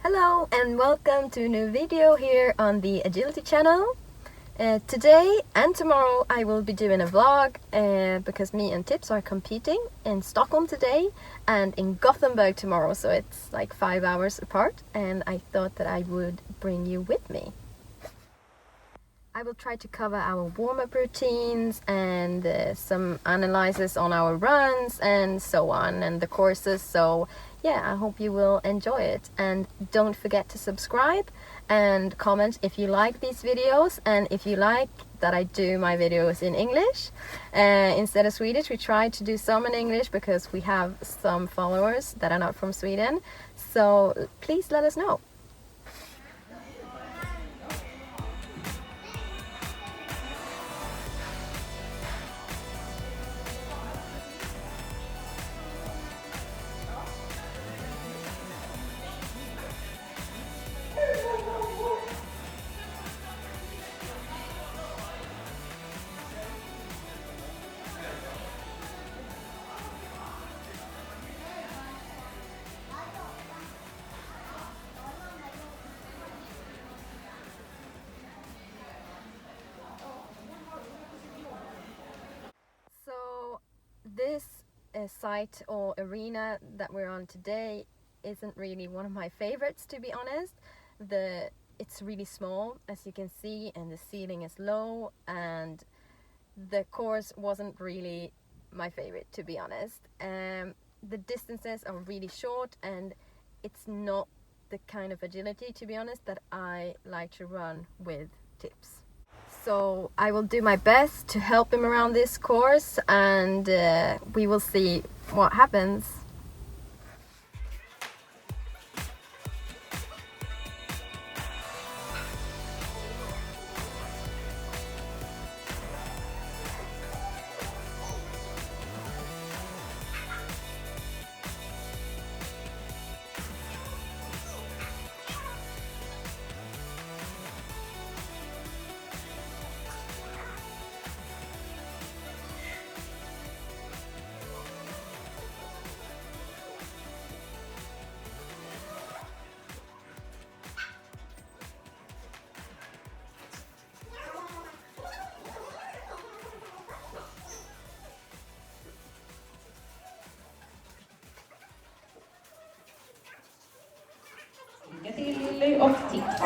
Hello and welcome to a new video here on the Agility channel. Today and tomorrow I will be doing a vlog because me and Tips are competing in Stockholm today and in Gothenburg tomorrow, so it's like 5 hours apart, and I thought that I would bring you with me. I will try to cover our warm-up routines and some analysis on our runs and so on, and the courses. So yeah, I hope you will enjoy it, and don't forget to subscribe and comment if you like these videos, and if you like that I do my videos in English instead of Swedish. We try to do some in English because we have some followers that are not from Sweden, so please let us know. So this site or arena that we're on today isn't really one of my favorites, to be honest. It's really small, as you can see, and the ceiling is low, and the course wasn't really my favorite, to be honest. The distances are really short, and it's not the kind of agility, to be honest, that I like to run with Tips. So I will do my best to help him around this course, and we will see what happens. Lycka till Lilly och Tips.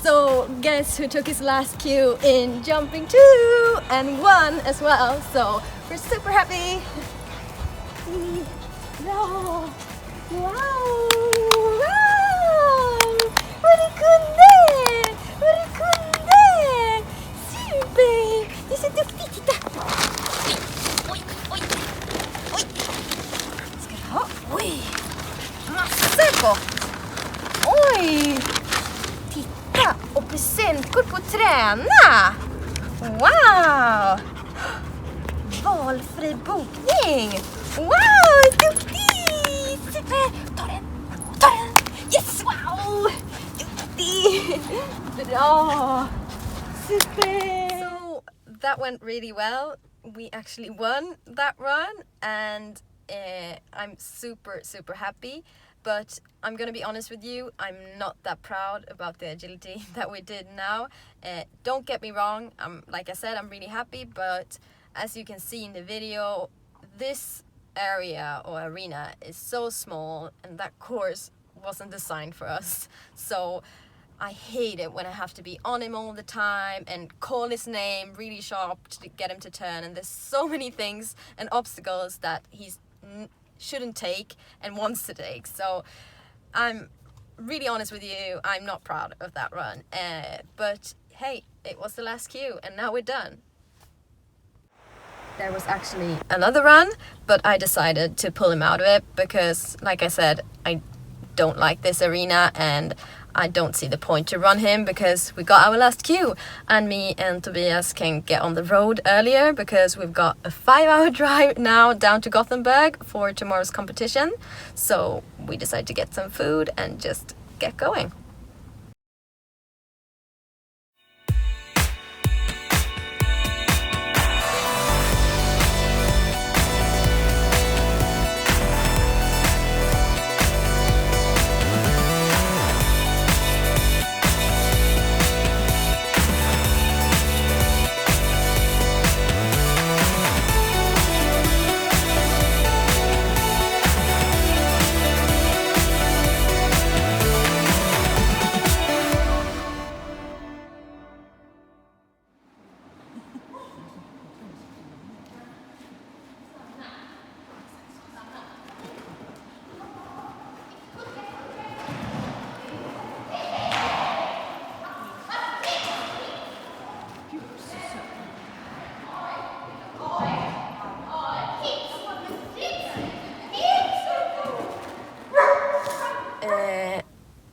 So guess who took his last cue in jumping 2 and won as well, so we're super happy. No. Wow! Wow! Vad du kunde! Vad du kunde! Super! Du är så duktig, titta! Oj, oj, oj! Ska du ha? Oj! Massor gott! Oj! Titta! Och presentkort på träna! Wow! Valfri bokning! Wow! Duktig! Super! Ta den! Ta den! Yes! Wow! Duktig! Bra! Super! So that went really well. We actually won that run, and I'm super happy. But I'm gonna be honest with you, I'm not that proud about the agility that we did now. Don't get me wrong, like I said, I'm really happy, but as you can see in the video, this area or arena is so small, and that course wasn't designed for us. So I hate it when I have to be on him all the time and call his name really sharp to get him to turn, and there's so many things and obstacles that he's shouldn't take and wants to take. So I'm really honest with you, I'm not proud of that run. But hey, it was the last queue and now we're done. There was actually another run, but I decided to pull him out of it because, like I said, I don't like this arena and I don't see the point to run him because we got our last queue and me and Tobias can get on the road earlier because we've got a 5-hour drive now down to Gothenburg for tomorrow's competition. So we decided to get some food and just get going.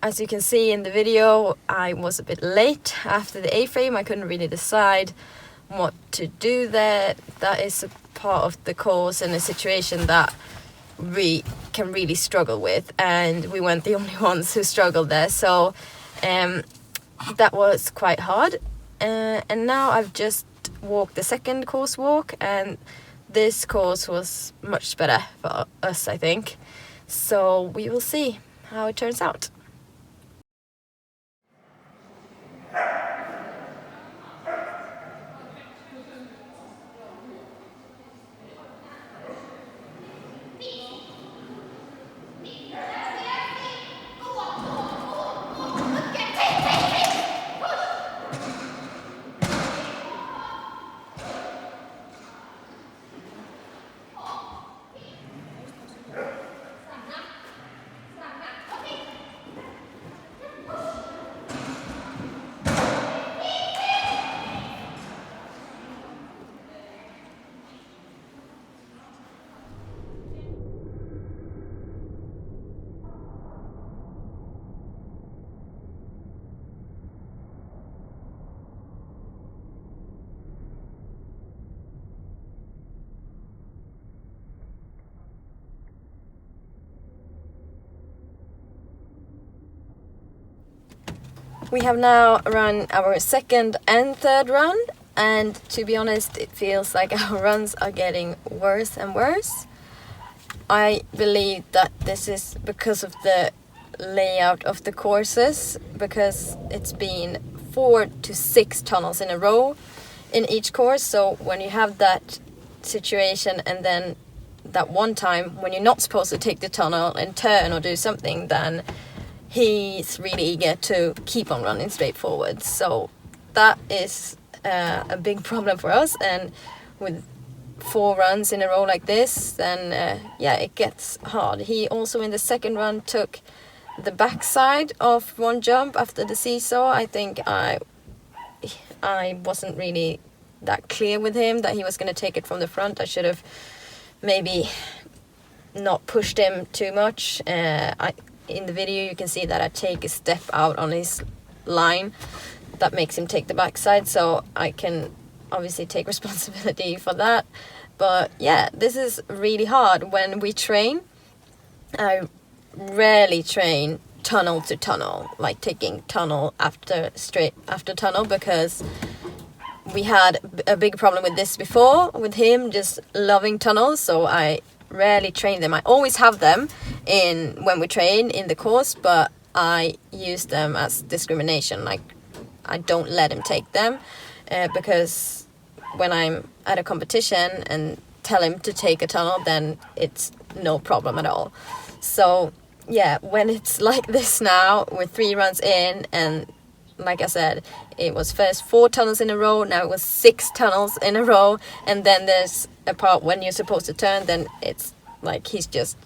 As you can see in the video, I was a bit late after the A-frame. I couldn't really decide what to do there. That is a part of the course and a situation that we can really struggle with, and we weren't the only ones who struggled there. So that was quite hard. And now I've just walked the second course walk, and this course was much better for us, I think. So we will see how it turns out. We have now run our second and third run, and to be honest, it feels like our runs are getting worse and worse. I believe that this is because of the layout of the courses, because it's been 4 to 6 tunnels in a row in each course. So when you have that situation and then that one time when you're not supposed to take the tunnel and turn or do something, then he's really eager to keep on running straight forward. So that is a big problem for us, and with 4 runs in a row like this, then yeah, it gets hard. He also in the second run took the backside of one jump after the seesaw. I think I wasn't really that clear with him that he was going to take it from the front. I should have maybe not pushed him too much. In the video you can see that I take a step out on his line that makes him take the backside, so I can obviously take responsibility for that. But yeah, this is really hard. When we train, I rarely train tunnel to tunnel, like taking tunnel straight after tunnel, because we had a big problem with this before, with him just loving tunnels. So I rarely train them. I always have them in when we train in the course, but I use them as discrimination. Like, I don't let him take them because when I'm at a competition and tell him to take a tunnel, then it's no problem at all. So yeah, when it's like this now, we're 3 runs in, and like I said, it was first 4 tunnels in a row, now it was 6 tunnels in a row, and then there's a part when you're supposed to turn, then it's like he's just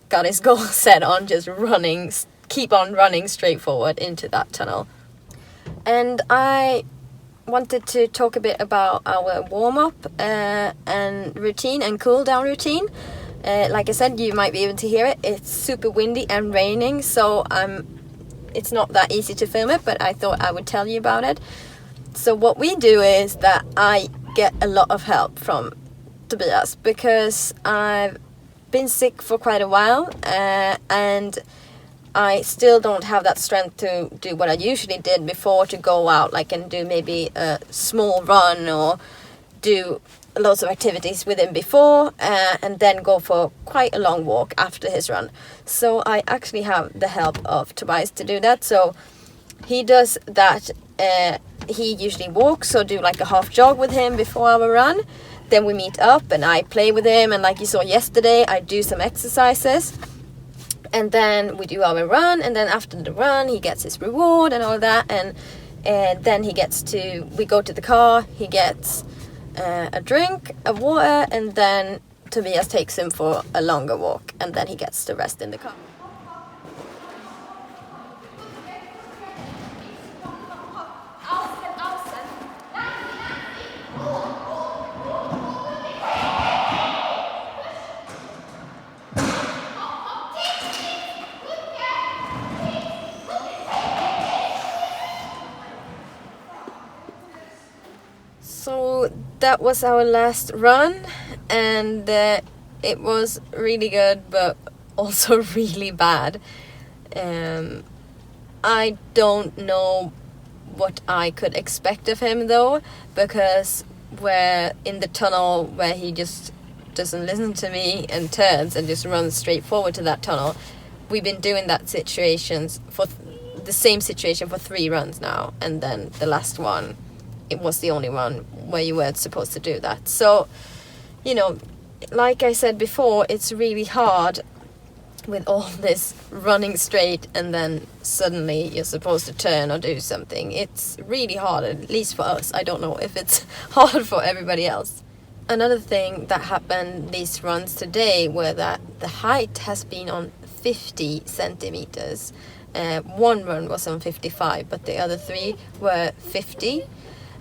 got his goal set on just running keep on running straight forward into that tunnel. And I wanted to talk a bit about our warm-up and routine and cool-down routine. Like I said, you might be able to hear it. It's super windy and raining, so it's not that easy to film it, but I thought I would tell you about it. So what we do is that I get a lot of help from Tobias, because I've been sick for quite a while, and I still don't have that strength to do what I usually did before, to go out like and do maybe a small run or do lots of activities with him before, and then go for quite a long walk after his run. So I actually have the help of Tobias to do that. So he does that. He usually walks or do like a half jog with him before our run. Then we meet up and I play with him, and like you saw yesterday, I do some exercises. And then we do our run, and then after the run he gets his reward and all that, and then we go to the car, he gets a drink, a water, and then Tobias takes him for a longer walk, and then he gets the rest in the car. So that was our last run, and it was really good, but also really bad. I don't know what I could expect of him though, because we're in the tunnel where he just doesn't listen to me and turns and just runs straight forward to that tunnel. We've been doing that the same situation for 3 runs now, and then the last one, it was the only one where you weren't supposed to do that. So, you know, like I said before, it's really hard with all this running straight and then suddenly you're supposed to turn or do something. It's really hard, at least for us. I don't know if it's hard for everybody else. Another thing that happened these runs today were that the height has been on 50 centimeters. One run was on 55, but the other 3 were 50.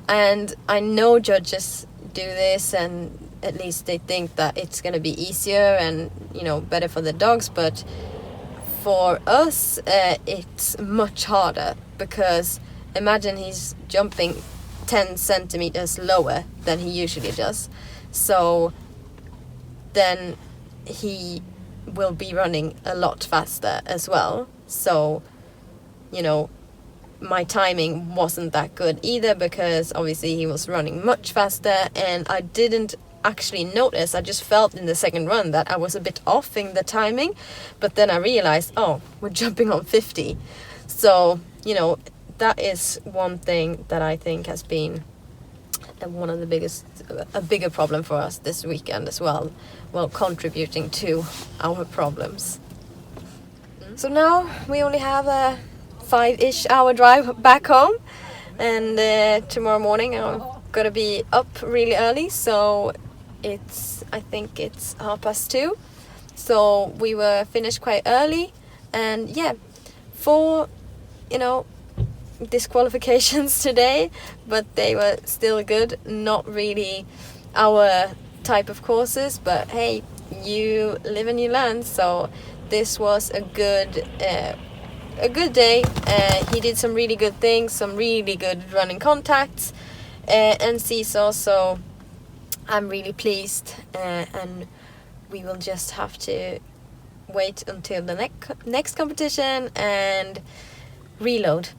And I know judges do this, and at least they think that it's going to be easier and, you know, better for the dogs. But for us, it's much harder, because imagine he's jumping 10 centimeters lower than he usually does. So then he will be running a lot faster as well. So, you know, my timing wasn't that good either, because obviously he was running much faster, and I didn't actually notice. I just felt in the second run that I was a bit off in the timing, but then I realized, oh, we're jumping on 50. So, you know, that is one thing that I think has been one of a bigger problem for us this weekend as well, contributing to our problems. So now we only have a 5-ish hour drive back home, and tomorrow morning I'm gonna be up really early, so I think it's 2:30, so we were finished quite early. And yeah, 4 disqualifications today, but they were still good. Not really our type of courses, but hey, you live and you learn. So this was a good day. He did some really good things, some really good running contacts and seesaw, so I'm really pleased, and we will just have to wait until the next competition and reload.